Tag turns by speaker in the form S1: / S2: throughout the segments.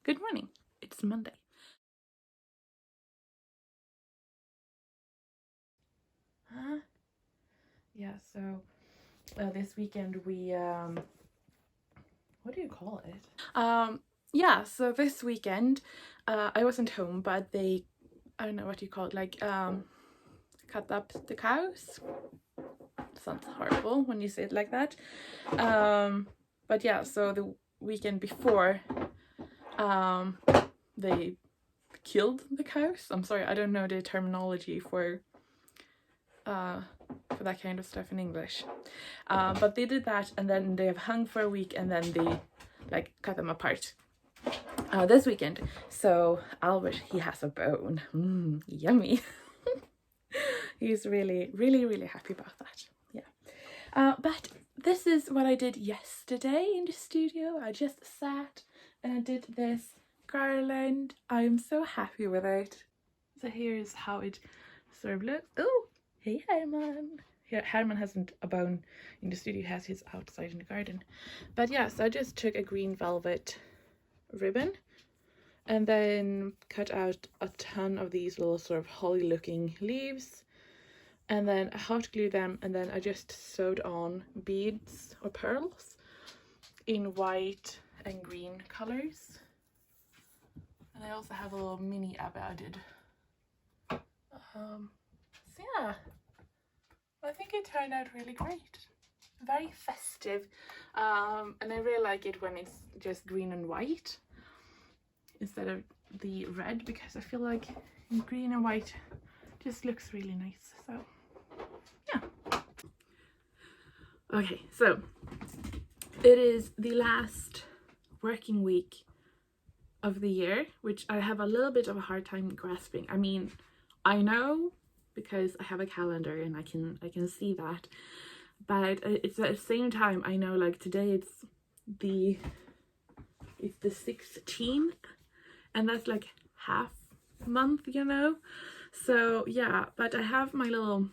S1: Good morning. It's Monday. Yeah, so this weekend we what do you call it? Yeah, so this weekend I wasn't home, but I don't know what you call it, like cut up the cows. Sounds horrible when you say it like that. But yeah, so the weekend before they killed the cows. I'm sorry, I don't know the terminology for that kind of stuff in English. But they did that, and then they have hung for a week, and then they like cut them apart this weekend. So Albert, he has a bone. Yummy. He's really, really, really happy about that. Yeah. But this is what I did yesterday in the studio. I just sat and I did this garland. I'm so happy with it. So here's how it sort of looks. Oh, hey Herman. Here, Herman hasn't a bone in the studio, he has his outside in the garden. But yeah, so I just took a green velvet ribbon and then cut out a ton of these little sort of holly looking leaves, and then I hot glued them, and then I just sewed on beads or pearls in white and green colors. And I also have a little mini abba I did. So yeah, I think it turned out really great. Very festive, and I really like it when it's just green and white instead of the red, because I feel like green and white just looks really nice. So yeah. Okay, so it is the last working week of the year, which I have a little bit of a hard time grasping. I mean, I know because I have a calendar and I can see that, but it's at the same time I know, like, today it's the 16th, and that's like half month, you know. So yeah, but I have my little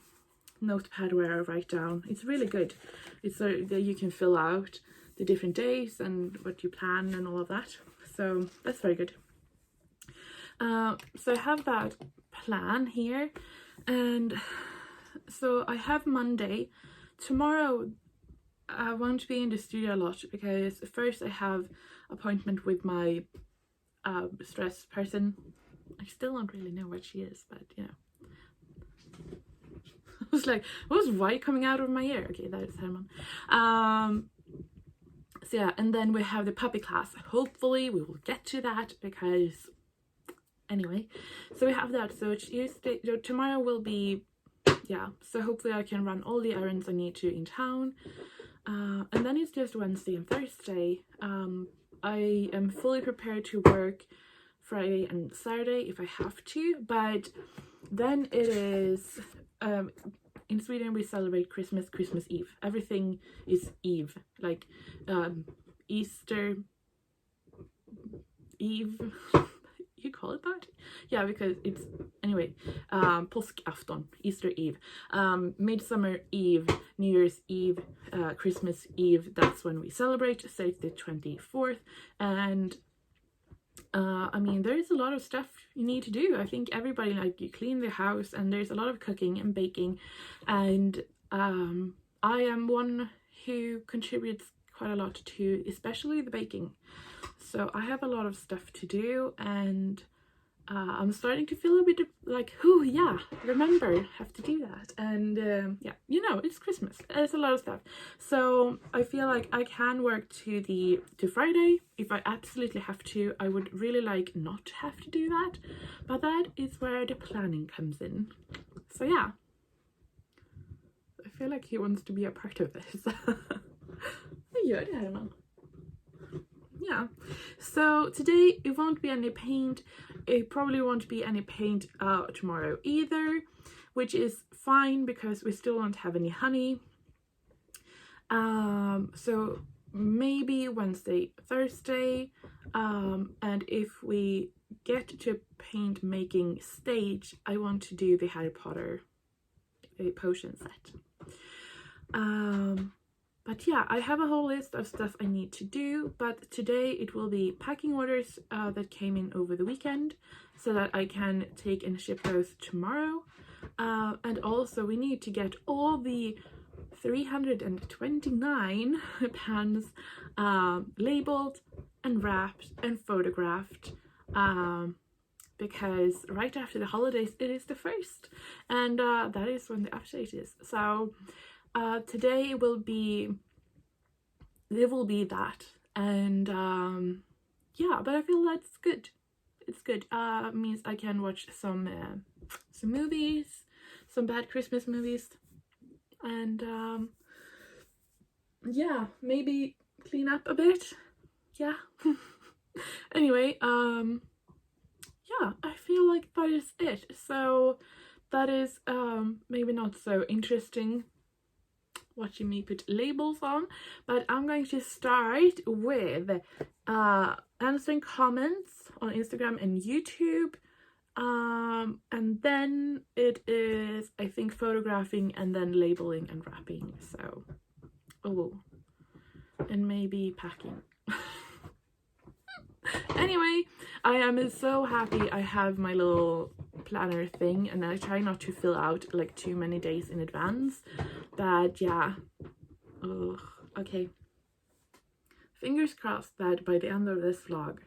S1: notepad where I write down. It's really good. It's so that you can fill out the different days and what you plan and all of that. So that's very good. So I have that plan here, and so I have Monday. Tomorrow I won't be in the studio a lot because first I have appointment with my stress person. I still don't really know what she is, but you know. I was like, what was white coming out of my ear? Okay, that is Herman. So yeah, and then we have the puppy class. Hopefully we will get to that, because anyway, so we have that. So Tuesday, tomorrow will be, yeah, so hopefully I can run all the errands I need to in town. And then it's just Wednesday and Thursday. I am fully prepared to work Friday and Saturday if I have to, but then it is in Sweden we celebrate Christmas Eve. Everything is Eve, like Easter Eve. You call it that? Yeah, because it's anyway, påskafton, Easter Eve, Midsummer Eve, New Year's Eve, Christmas Eve. That's when we celebrate. So it's the 24th, and I mean, there's a lot of stuff you need to do. I think everybody, like, you clean the house, and there's a lot of cooking and baking, and I am one who contributes quite a lot to especially the baking. So I have a lot of stuff to do, and I'm starting to feel a bit like, oh yeah, remember, have to do that. And yeah, you know, it's Christmas, there's a lot of stuff, so I feel like I can work to Friday if I absolutely have to. I would really like not to have to do that, but that is where the planning comes in. So yeah, I feel like he wants to be a part of this. Gör det, Herman. Yeah, so today it won't be any paint. It probably won't be any paint tomorrow either, which is fine because we still don't have any honey. So maybe Wednesday, Thursday, and if we get to paint making stage, I want to do the Harry Potter potion set. But yeah, I have a whole list of stuff I need to do, but today it will be packing orders that came in over the weekend so that I can take and ship those tomorrow. And also we need to get all the 329 pans labeled and wrapped and photographed, because right after the holidays it is the 1st, and that is when the update is. So today will be that, and yeah, but I feel that's good. It's good. Means I can watch some movies, some bad Christmas movies, and yeah, maybe clean up a bit. Yeah. Anyway, yeah, I feel like that is it. So that is maybe not so interesting watching me put labels on, but I'm going to start with answering comments on Instagram and YouTube, and then it is, I think, photographing and then labeling and wrapping. So and maybe packing. Anyway, I am so happy I have my little planner thing, and I try not to fill out like too many days in advance, but yeah. Okay, fingers crossed that by the end of this vlog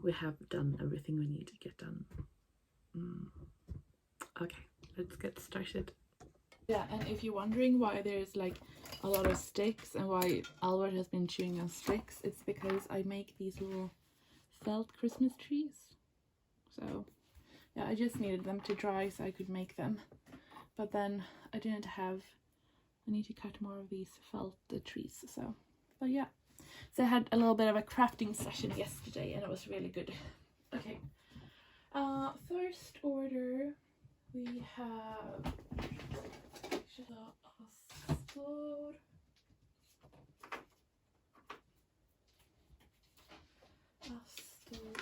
S1: we have done everything we need to get done. Okay, let's get started. Yeah, and if you're wondering why there's like a lot of sticks and why Albert has been chewing on sticks, it's because I make these little felt Christmas trees. So yeah, I just needed them to dry so I could make them, but then I need to cut more of these felt trees. So but yeah, so I had a little bit of a crafting session yesterday and it was really good. Okay, first order we have Astor.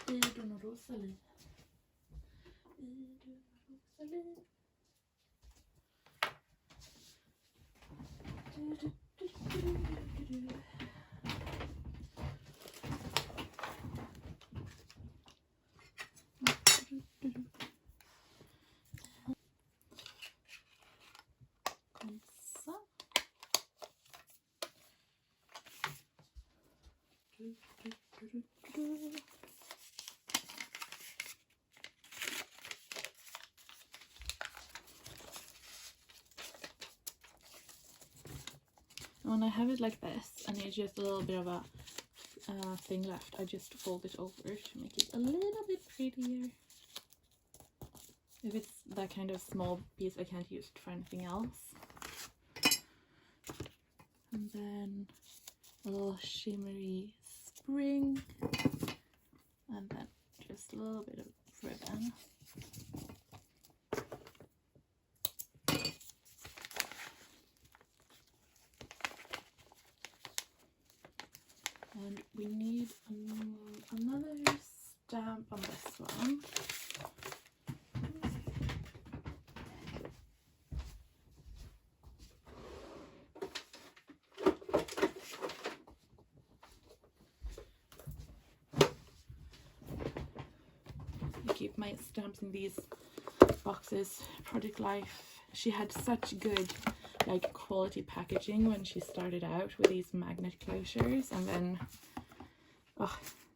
S1: Idun och Rosalie. When I have it like this and it's just a little bit of a thing left, I just fold it over to make it a little bit prettier. If it's that kind of small piece, I can't use it for anything else. And then a little shimmery spring, and then just a little bit of ribbon. And we need another stamp on this one. I keep my stamps in these boxes. Project Life, she had such good like quality packaging when she started out with these magnet closures, and then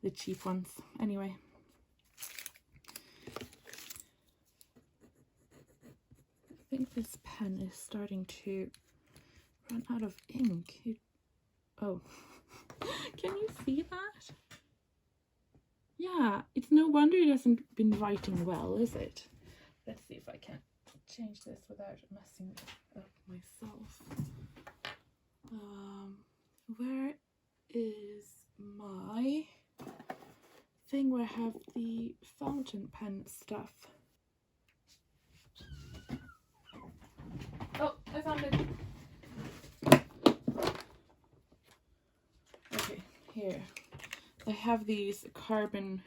S1: the cheap ones. Anyway, I think this pen is starting to run out of ink. Oh, can you see that? Yeah, it's no wonder it hasn't been writing well, is it? Let's see if I can change this without messing up myself. Where is my thing where I have the fountain pen stuff? Oh, I found it. Okay, here. I have these carbon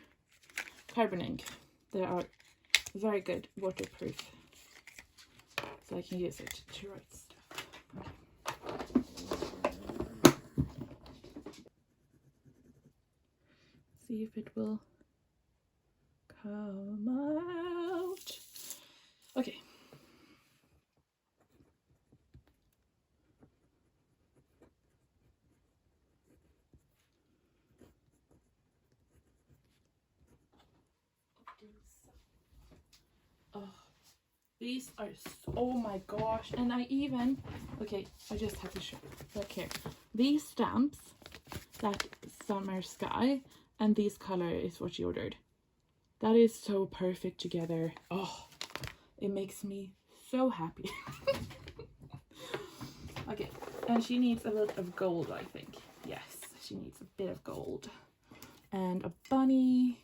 S1: ink. They are very good waterproof, so I can use it to write stuff. Okay. see if it will come out. Okay. Oh, these are so, oh my gosh. And I even, okay, I just have to show, look here. These stamps, that summer sky, and this color is what she ordered. That is so perfect together. Oh, it makes me so happy. Okay, and she needs a little of gold, I think. Yes, she needs a bit of gold. And a bunny.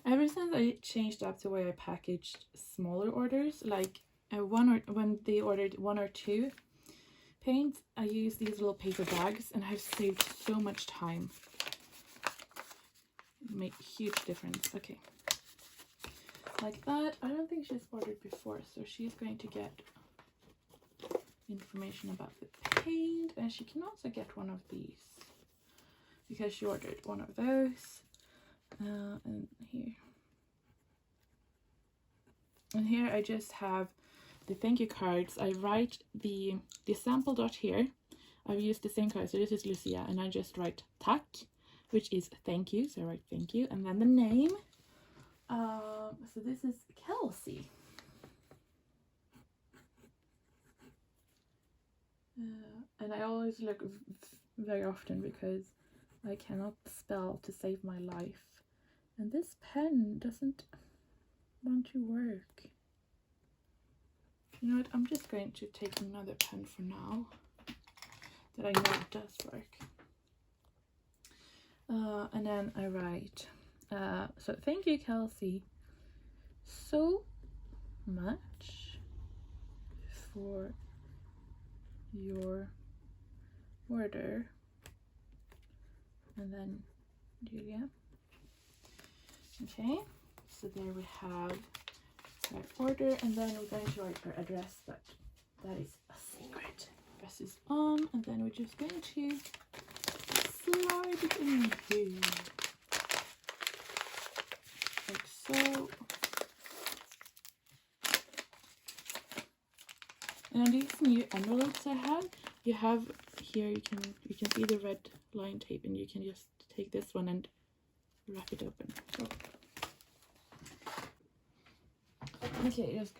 S1: Ever since I changed up the way I packaged smaller orders, like when they ordered 1 or 2 paints, I use these little paper bags, and I've saved so much time. It made a huge difference. Okay, like that. I don't think she's ordered before, so she's going to get information about the paint, and she can also get one of these because she ordered one of those. And here I just have the thank you cards. I write the sample dot here. I've used the same card, so this is Lucia, and I just write tack, which is thank you, so I write thank you, and then the name. So this is Kelsey. And I always look very often because I cannot spell to save my life. And this pen doesn't want to work. You know what? I'm just going to take another pen for now that I know it does work. And then I write, so thank you, Kelsey, so much for your order. And then Julia. Okay, so there we have her order, and then we're going to write her address, but that is a secret. Address is on, and then we're just going to slide it in here, like so. And on these new envelopes I have, you have here, you can see the red line tape, and you can just take this one and wrap it open. So. Okay, just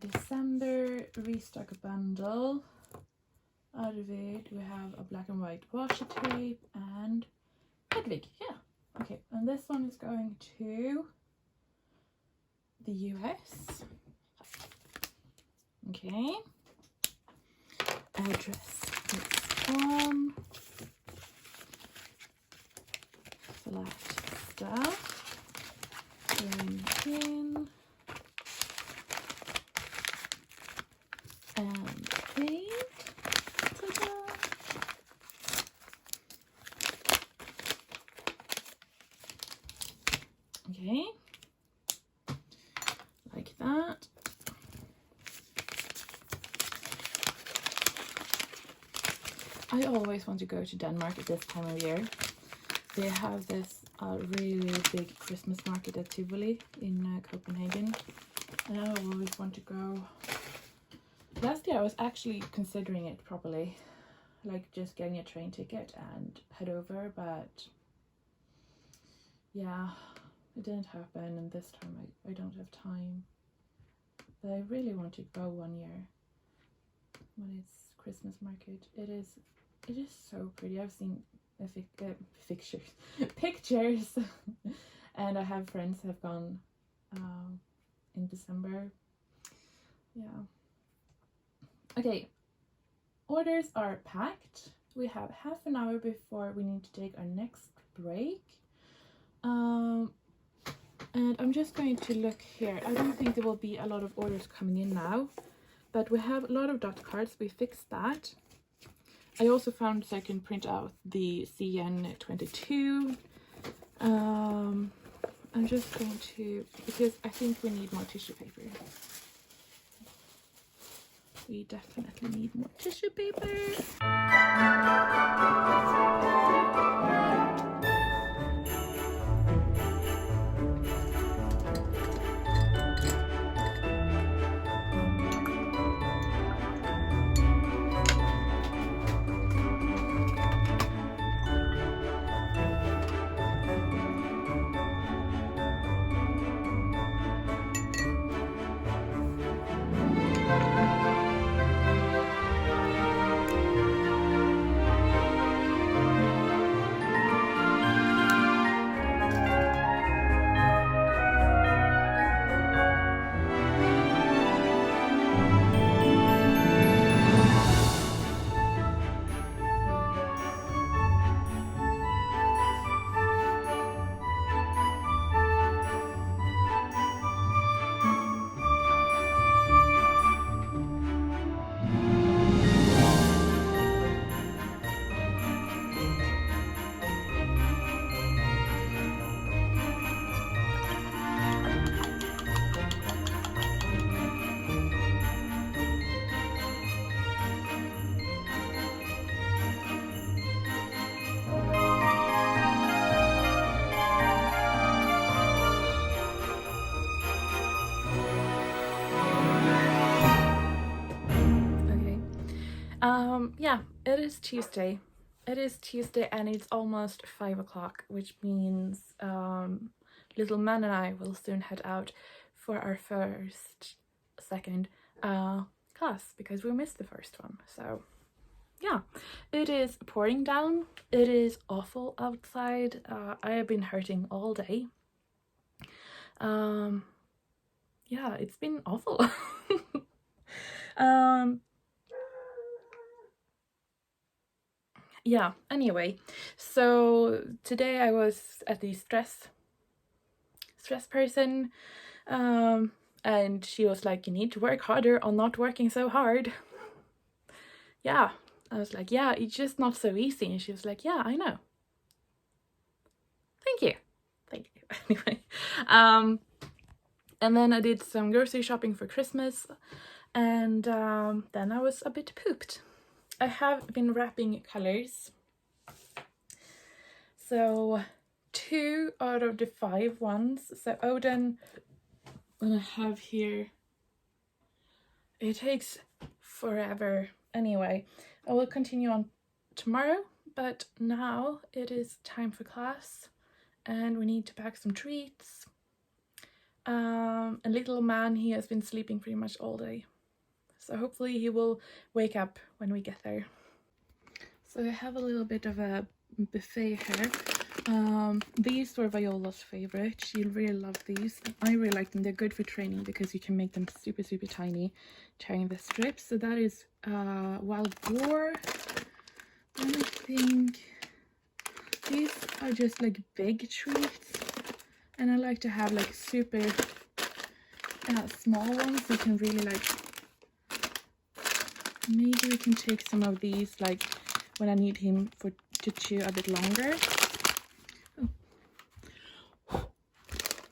S1: December restock bundle. Out of it we have a black and white washi tape and Hedwig. Yeah. Okay, and this one is going to the US. Okay. Address is on. Select stuff. Going in. And paint. Ta-da! Okay. Like that. I always want to go to Denmark at this time of year. They have this really big Christmas market at Tivoli in Copenhagen, and I always want to go. Last year I was actually considering it properly, like just getting a train ticket and head over, but yeah, it didn't happen, and this time I don't have time. But I really want to go one year when it's Christmas market. It is so pretty. I've seen pictures and I have friends who have gone in December. Yeah. Okay, orders are packed. We have half an hour before we need to take our next break. And I'm just going to look here. I don't think there will be a lot of orders coming in now, but we have a lot of dot cards. We fixed that. I also found so I can print out the CN22. I'm just going to, because I think we need more tissue paper. we definitely need more tissue paper. Yeah, it is Tuesday. It is Tuesday and it's almost 5 o'clock, which means little man and I will soon head out for our second class because we missed the first one. So yeah, it is pouring down. It is awful outside. I have been hurting all day. Yeah, it's been awful. Yeah, anyway, so today I was at the stress person, and she was like, you need to work harder on not working so hard. Yeah, I was like, yeah, it's just not so easy. And she was like, yeah, I know. Thank you. Anyway, and then I did some grocery shopping for Christmas, and then I was a bit pooped. I have been wrapping colors. So 2 out of the 5 ones. So Odin, I have here. It takes forever. Anyway, I will continue on tomorrow, but now it is time for class and we need to pack some treats. A little man, he has been sleeping pretty much all day. So hopefully he will wake up when we get there. So I have a little bit of a buffet here. These were Viola's favorite. She really loved these. I really like them. They're good for training because you can make them super tiny, tearing the strips. So that is Wild Boar. And I think these are just like big treats. And I like to have like super small ones. You can really like, maybe we can take some of these like when I need him to chew a bit longer. Oh.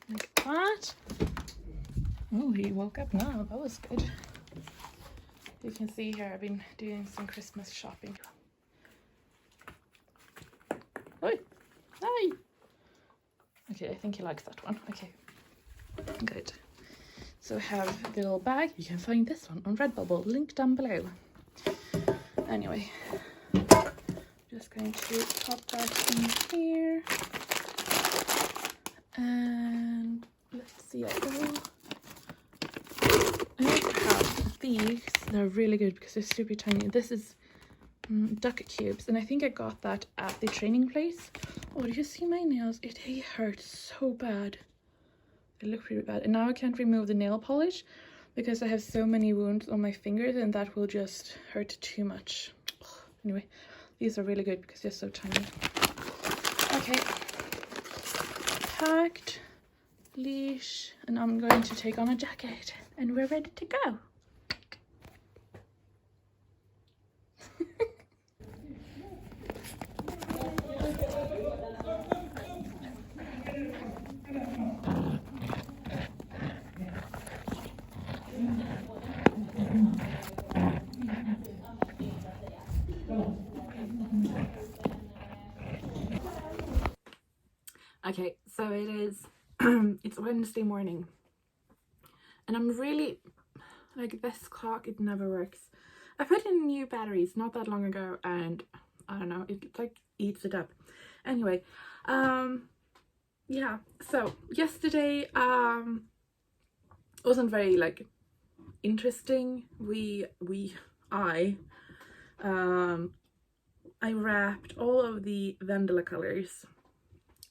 S1: Like that. Oh, he woke up now. That was good. You can see here I've been doing some Christmas shopping. Oi! Hi! Okay, I think he likes that one. Okay, good. So we have the little bag. You can find this one on Redbubble, link down below. Anyway, just going to pop that in here. And let's see, I also have these. They're really good because they're super tiny. This is duck cubes, and I think I got that at the training place. Oh, did you see my nails? It hurts so bad. They look pretty bad, and now I can't remove the nail polish because I have so many wounds on my fingers, and that will just hurt too much. Anyway, these are really good because they're so tiny. Okay, packed, leash, and I'm going to take on a jacket, and we're ready to go. Okay, so it is it's Wednesday morning and I'm really like, this clock, it never works. I put in new batteries not that long ago and I don't know, it like eats it up. Anyway, yeah, so yesterday wasn't very like interesting. I wrapped all of the Vendela colors.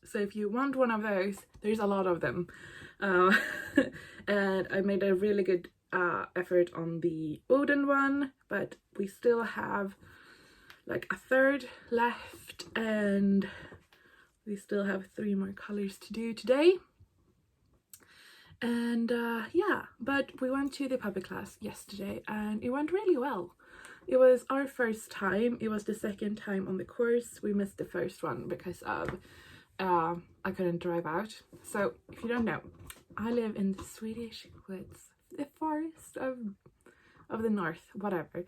S1: So if you want one of those, there's a lot of them. And I made a really good effort on the Odin one, but we still have like a third left and we still have 3 more colors to do today. And yeah, but we went to the puppy class yesterday and it went really well. It was our first time. It was the second time on the course. We missed the first one because of I couldn't drive out. So if you don't know, I live in the Swedish woods, the forest of the north, whatever,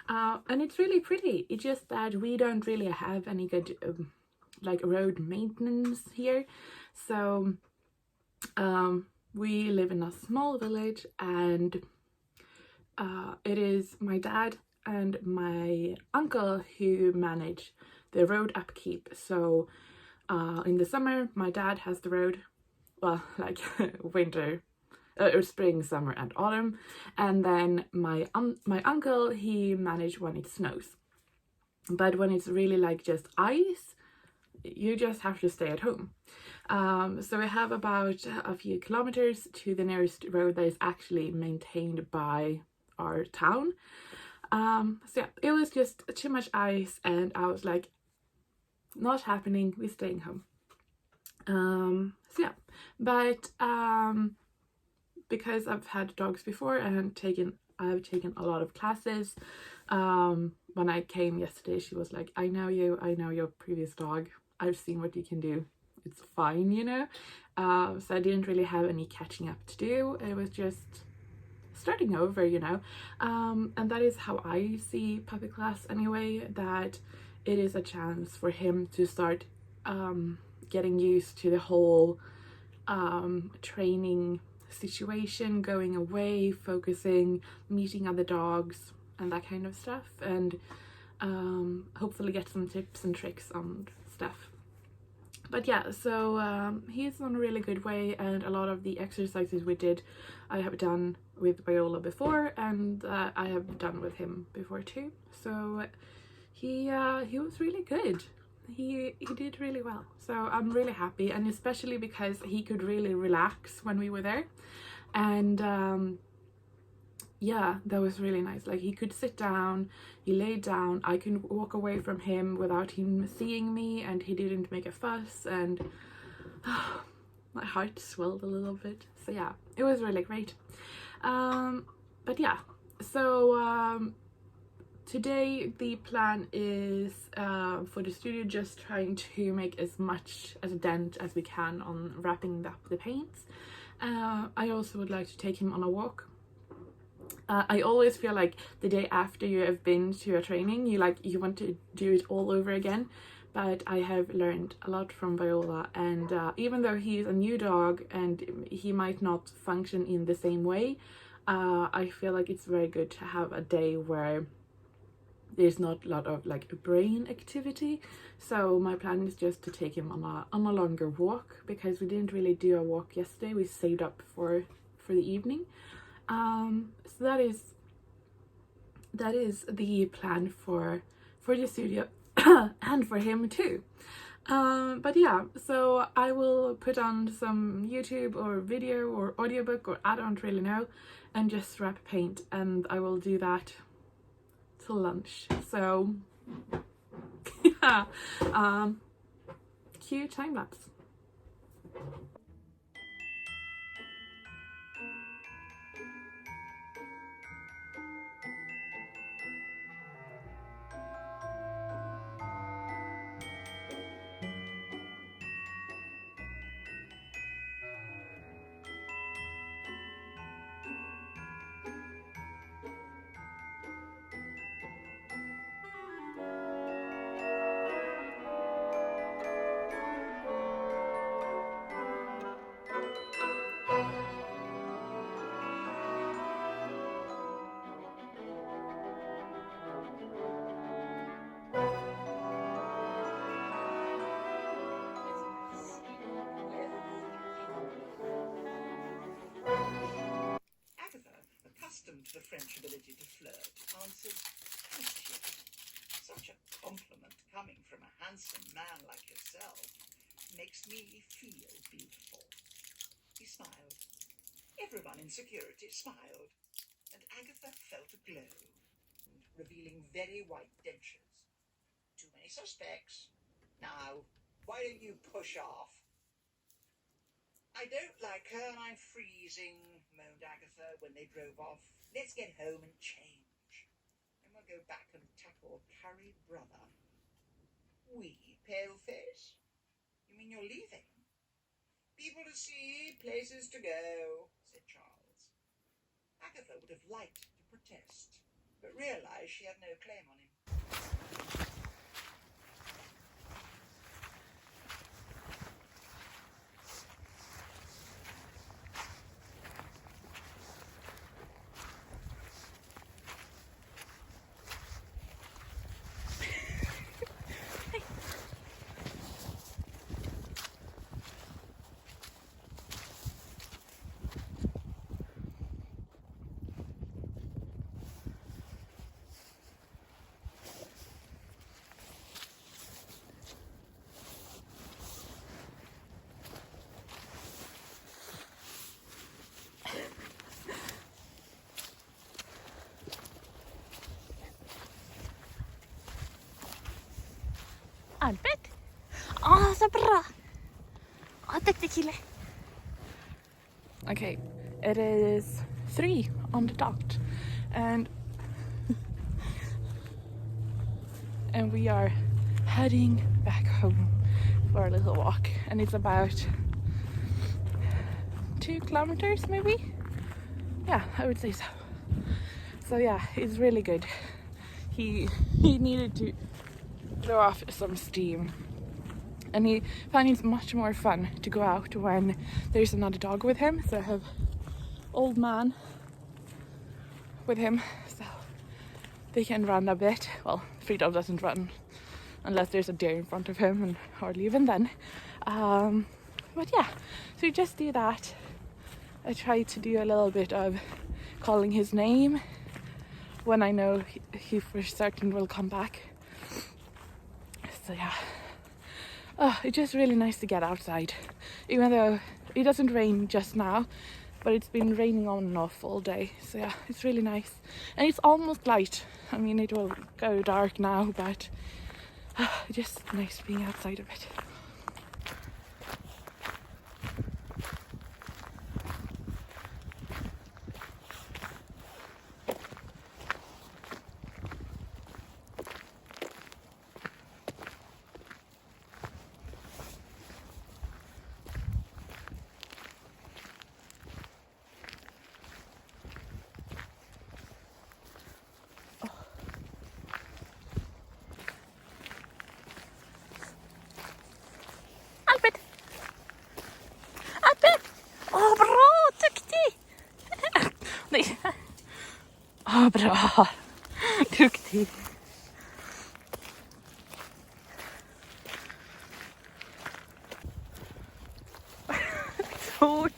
S1: and it's really pretty. It's just that we don't really have any good like road maintenance here. So we live in a small village and it is my dad and my uncle who manage the road upkeep. So in the summer my dad has the road, well, like winter or spring, summer and autumn, and then my uncle, he managed when it snows. But when it's really like just ice, you just have to stay at home. So we have about a few kilometers to the nearest road that is actually maintained by our town. So yeah, it was just too much ice and I was like, not happening, we're staying home. So yeah, but because I've had dogs before and I've taken a lot of classes. When I came yesterday, she was like, I know your previous dog, I've seen what you can do, it's fine, you know. So I didn't really have any catching up to do. It was just starting over, you know. And that is how I see puppy class anyway, that it is a chance for him to start getting used to the whole training situation, going away, focusing, meeting other dogs and that kind of stuff, and hopefully get some tips and tricks on stuff. But yeah, so he's on a really good way, and a lot of the exercises we did I have done with Viola before, and I have done with him before too. So he was really good. He did really well, so I'm really happy, and especially because he could really relax when we were there. And yeah, that was really nice. Like, he could sit down, he laid down, I could walk away from him without him seeing me, and he didn't make a fuss, and my heart swelled a little bit. So yeah, it was really great. But yeah, so today the plan is for the studio just trying to make as much as a dent as we can on wrapping up the paints. I also would like to take him on a walk. I always feel like the day after you have been to a training, you want to do it all over again. But I have learned a lot from Viola, and even though he is a new dog and he might not function in the same way, I feel like it's very good to have a day where there's not a lot of like brain activity. So my plan is just to take him on a longer walk, because we didn't really do a walk yesterday. We saved up for the evening. So that is the plan for the studio and for him too. But yeah, so I will put on some YouTube or video or audiobook, or I don't really know, and just wrap paint, and I will do that till lunch. So yeah, cue time lapse.
S2: accustomed to the French ability to flirt, answered, "Thank you. Such a compliment coming from a handsome man like yourself makes me feel beautiful." He smiled. Everyone in security smiled, and Agatha felt a glow, revealing very white dentures. "Too many suspects. Now, why don't you push off?" "I don't like her and I'm freezing," moaned Agatha when they drove off. "Let's get home and change. Then we'll go back and tackle Carrie Brother." "We, Paleface? You mean you're leaving?" "People to see, places to go," said Charles. Agatha would have liked to protest, but realized she had no claim on him.
S1: Albert? Åh, så bra! Åh, duktig kille. Okay, it is 3 on the dot, and we are heading back home for a little walk, and it's about 2 kilometers maybe. Yeah, I would say so. So yeah, it's really good. He needed to throw off some steam, and he found it's much more fun to go out when there's another dog with him. So I have old man with him, so they can run a bit. Well, Freedom doesn't run unless there's a deer in front of him, and hardly even then. But yeah, so we just do that. I try to do a little bit of calling his name when I know he for certain will come back. So yeah, it's just really nice to get outside, even though it doesn't rain just now, but it's been raining on and off all day. So yeah, it's really nice, and it's almost light. I mean, it will go dark now, but just nice being outside a bit. Albert! Albert! Åh, bra! Duktig! Nej. Åh, bra! Duktig! Så.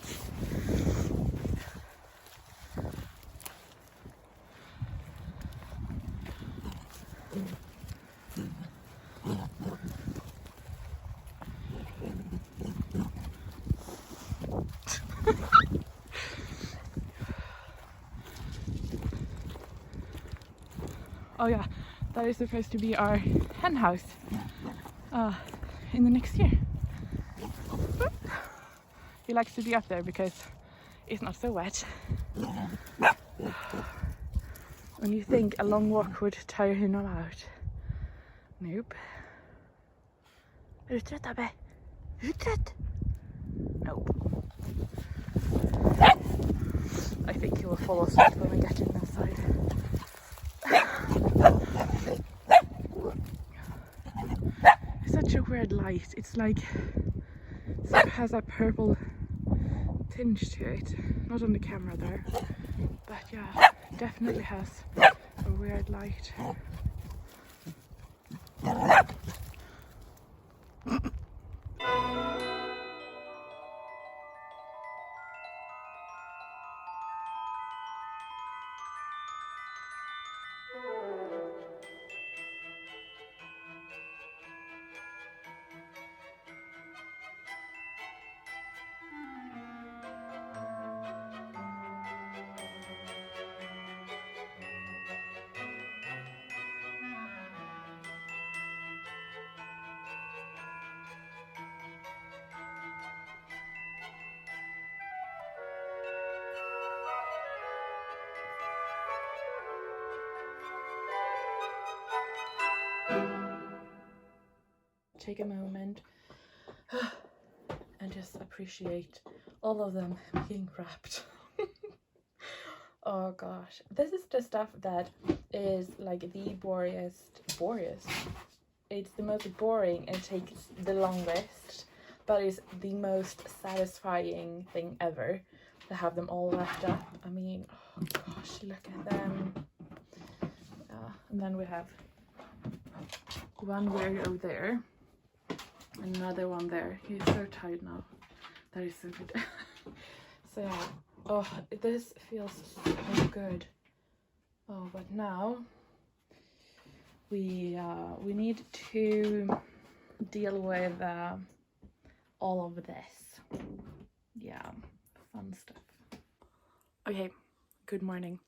S1: Oh yeah, that is supposed to be our hen house in the next year. He likes to be up there because it's not so wet. When you think a long walk would tire him out. Nope. Är du trött, Abbe? Är du trött? Nope. I think he will fall asleep when we get in outside. It's such a weird light. It's like it has a purple tinge to it. Not on the camera there, but yeah, definitely has a weird light. Take a moment and just appreciate all of them being wrapped. Oh gosh, this is the stuff that is like the boringest. It's the most boring and takes the longest, but is the most satisfying thing ever to have them all wrapped up. I mean, oh gosh, look at them. And then we have one weirdo there, another one there. He's so tight now. That is so good. So yeah. Oh, this feels so good. Oh, but now we need to deal with all of this. Yeah, fun stuff. Okay, good morning.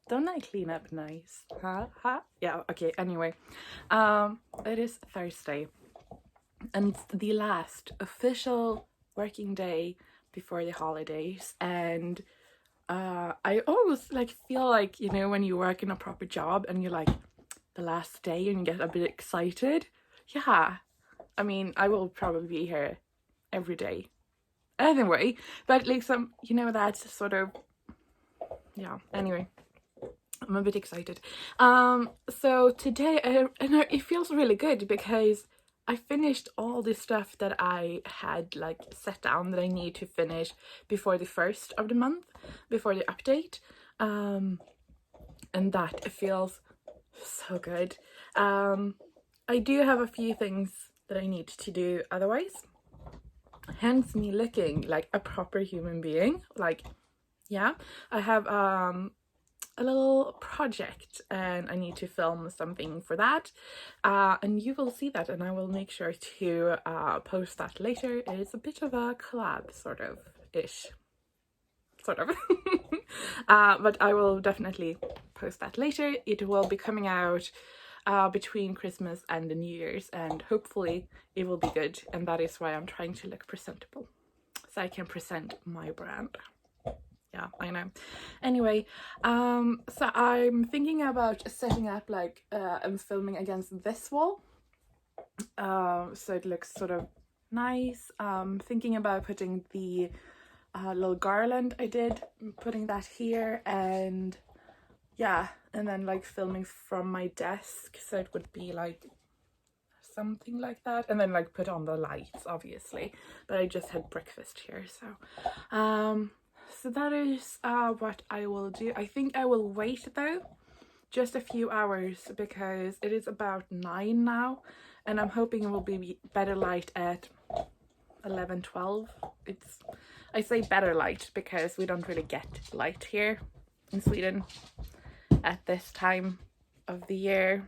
S1: Don't I clean up nice? Huh? Yeah, okay, anyway. It is Thursday, and it's the last official working day before the holidays, and I always like feel like, you know, when you work in a proper job and you're like the last day and you get a bit excited. Yeah, I mean, I will probably be here every day anyway, but like some, you know, that's sort of, yeah, anyway, I'm a bit excited. So today it feels really good because I finished all the stuff that I had like set down that I need to finish before the 1st of the month, before the update. And that feels so good. I do have a few things that I need to do otherwise. Hence me looking like a proper human being. Like, yeah, I have a little project and I need to film something for that, and you will see that, and I will make sure to post that later. It's a bit of a collab sort of but I will definitely post that later. It will be coming out between Christmas and the New Year's, and hopefully it will be good, and that is why I'm trying to look presentable so I can present my brand. Yeah, I know. Anyway, so I'm thinking about setting up like and filming against this wall, so it looks sort of nice. Thinking about putting the little garland I did, putting that here, and yeah, and then like filming from my desk, so it would be like something like that, and then like put on the lights obviously, but I just had breakfast here, so that is what I will do. I think I will wait though just a few hours because it is about 9 now, and I'm hoping it will be better light at 11-12. I say better light because we don't really get light here in Sweden at this time of the year.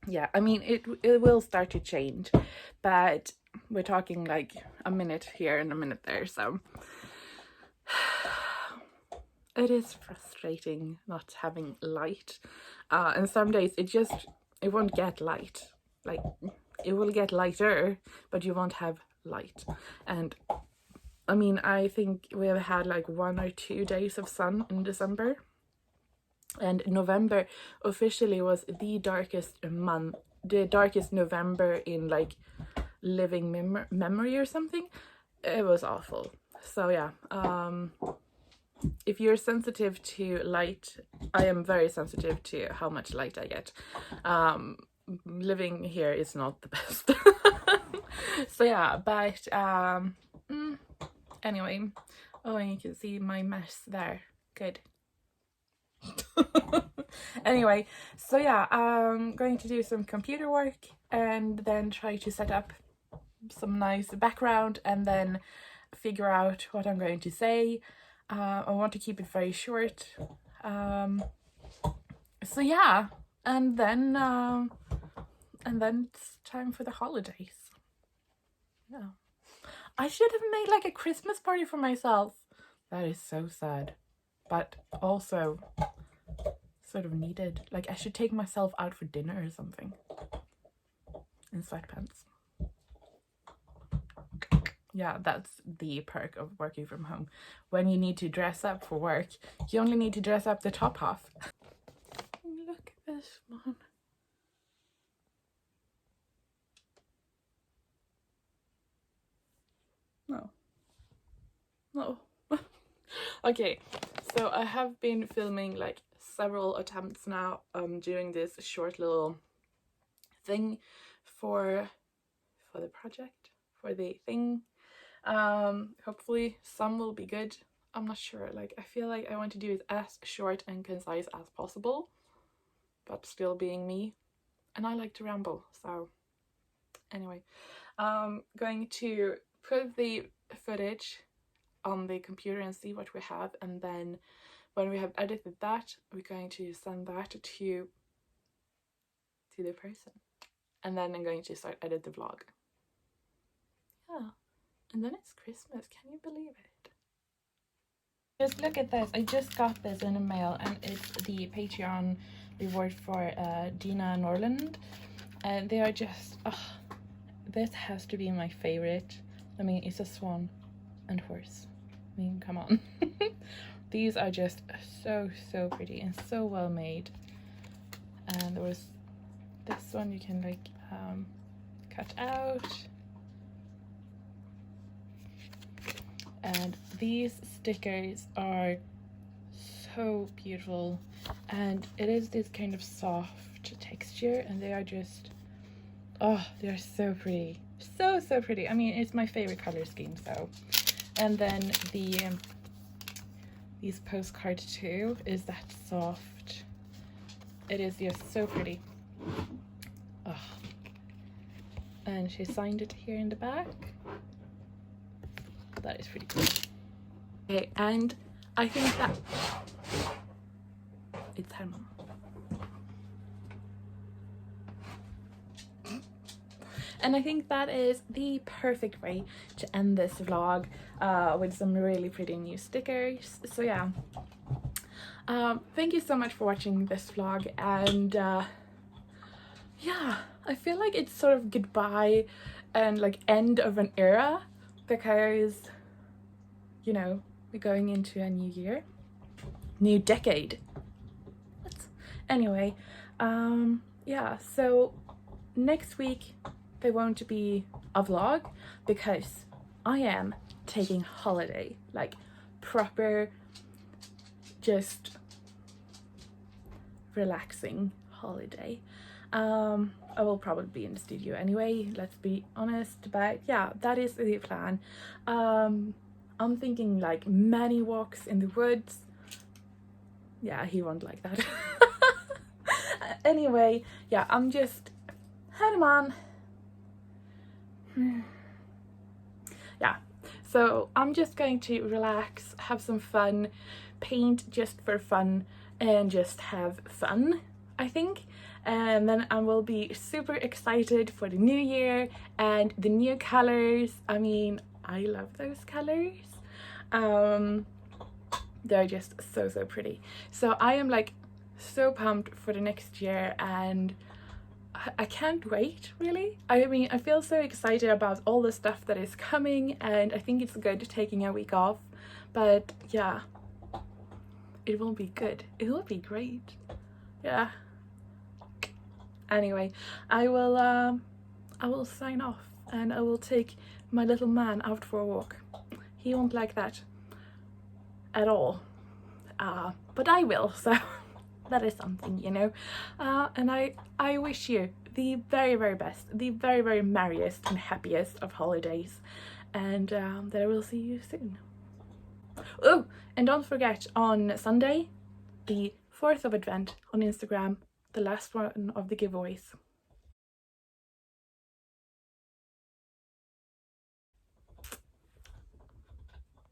S1: Yeah, I mean it will start to change, but we're talking like a minute here and a minute there, so it is frustrating not having light, and some days it won't get light. Like, it will get lighter, but you won't have light. And I mean, I think we have had like 1 or 2 days of sun in December, and November officially was the darkest month, the darkest November in like living memory or something. It was awful. So yeah, if you're sensitive to light, I am very sensitive to how much light I get. Living here is not the best. So yeah, but anyway, oh, and you can see my mess there. Good. Anyway, so yeah, I'm going to do some computer work and then try to set up some nice background and then figure out what I'm going to say. I want to keep it very short. So yeah, and then it's time for the holidays. Yeah, I should have made like a Christmas party for myself. That is so sad, but also sort of needed. Like, I should take myself out for dinner or something in sweatpants. Yeah, that's the perk of working from home. When you need to dress up for work, you only need to dress up the top half. Look at this one. No. No. Okay, so I have been filming like several attempts now doing this short little thing for the project, for the thing. Hopefully some will be good. I'm not sure, like I feel like I want to do it as short and concise as possible, but still being me, and I like to ramble. So anyway, going to put the footage on the computer and see what we have, and then when we have edited that, we're going to send that to the person, and then I'm going to start edit the vlog. Yeah, and then it's Christmas. Can you believe it? Just look at this. I just got this in the mail, and it's the Patreon reward for Dina Norland, and they are just, oh, this has to be my favorite. I mean, it's a swan and horse. I mean, come on. These are just so pretty and so well made. And there was this one you can like cut out. And these stickers are so beautiful, and it is this kind of soft texture, and they are just, oh, they're so pretty. So pretty. I mean, it's my favorite color scheme. So, and then the these postcard too is that soft. It is just so pretty. Oh. And she signed it here in the back. That is pretty cool. Okay, and I think that it's Herman. And I think that is the perfect way to end this vlog with some really pretty new stickers. So yeah, thank you so much for watching this vlog, and yeah, I feel like it's sort of goodbye and like end of an era, because you know, we're going into a new year, new decade. What? Anyway, yeah, so next week there won't be a vlog because I am taking holiday, like proper, just relaxing holiday. I will probably be in the studio anyway, let's be honest, but yeah, that is the plan. I'm thinking like many walks in the woods. Yeah, he won't like that. Anyway, yeah, I'm just head on. Yeah, so I'm just going to relax, have some fun, paint just for fun, and just have fun, I think. And then I will be super excited for the new year and the new colors. I mean, I love those colors. They're just so pretty. So I am like so pumped for the next year, and I can't wait, really. I mean, I feel so excited about all the stuff that is coming, and I think it's good taking a week off. But yeah, it will be good. It will be great. Yeah. Anyway, I will sign off, and I will take my little man out for a walk. He won't like that at all, but I will, so that is something, you know. And I wish you the very best, the very merriest and happiest of holidays, and that I will see you soon. Oh, and don't forget, on Sunday, the 4th of Advent, on Instagram, the last one of the giveaways.